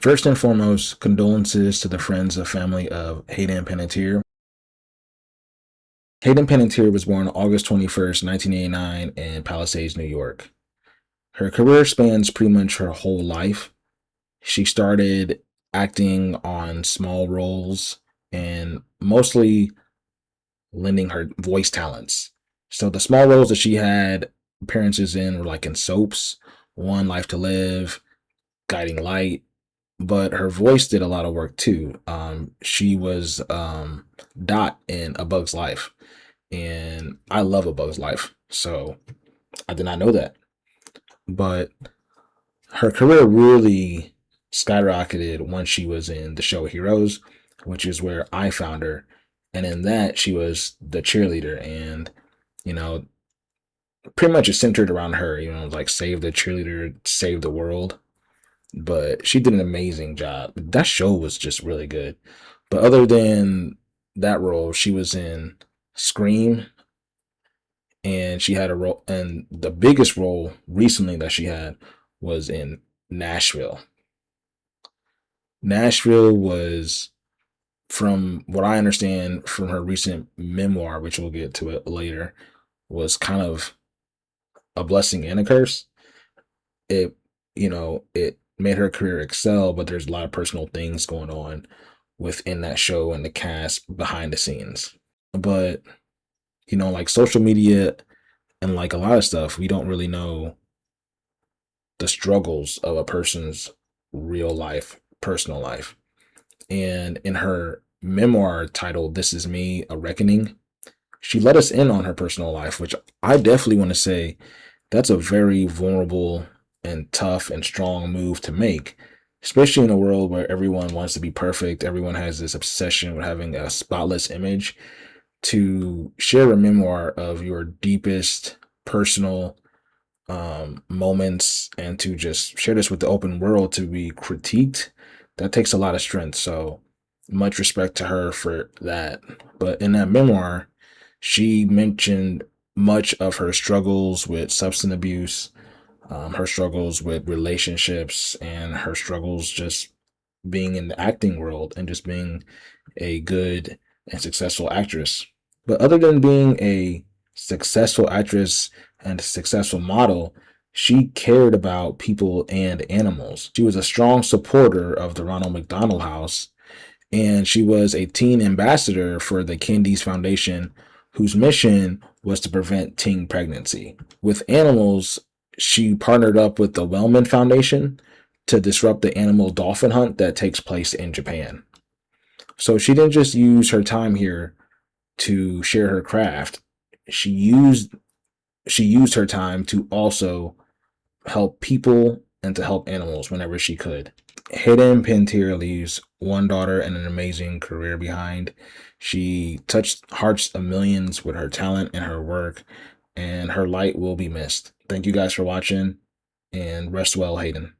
First and foremost, condolences to the friends and family of Hayden Panettier. Hayden Panettier was born August 21st, 1989 in Palisades, New York. Her career spans pretty much her whole life. She started acting on small roles and mostly lending her voice talents. So the small roles that she had appearances in were like in soaps, One Life to Live, Guiding Light, but her voice did a lot of work too. She was Dot in A Bug's Life, and I love A Bug's Life, so I did not know that. But her career really skyrocketed once she was in the show Heroes, which is where I found her. And in that, she was the cheerleader, and you know, pretty much it's centered around her. Like save the cheerleader, save the world. But she did an amazing job. That show was just really good. But other than that role, she was in Scream, and she had a role, and the biggest role recently that she had was in Nashville. Nashville was, from what I understand from her recent memoir, which we'll get to it later, was kind of a blessing and a curse. It made her career excel, but there's a lot of personal things going on within that show and the cast behind the scenes. But like social media and like a lot of stuff, we don't really know the struggles of a person's real life, personal life. And in her memoir titled This Is Me, A Reckoning, she let us in on her personal life, which I definitely want to say that's a very vulnerable and tough and strong move to make, especially in a world where everyone wants to be perfect. Everyone has this obsession with having a spotless image. To share a memoir of your deepest personal moments and to just share this with the open world to be critiqued, that takes a lot of strength. So much respect to her for that. But in that memoir, she mentioned much of her struggles with substance abuse, her struggles with relationships, and her struggles just being in the acting world and just being a good and successful actress. But other than being a successful actress and a successful model, she cared about people and animals. She was a strong supporter of the Ronald McDonald House, and she was a teen ambassador for the Candies Foundation, whose mission was to prevent teen pregnancy. With animals, she partnered up with the Wellman Foundation to disrupt the animal dolphin hunt that takes place in Japan. So she didn't just use her time here to share her craft. She used she used her time to also help people and to help animals whenever she could. Hayden Panettiere leaves one daughter and an amazing career behind. She touched hearts of millions with her talent and her work, and her light will be missed. Thank you guys for watching, and rest well, Hayden.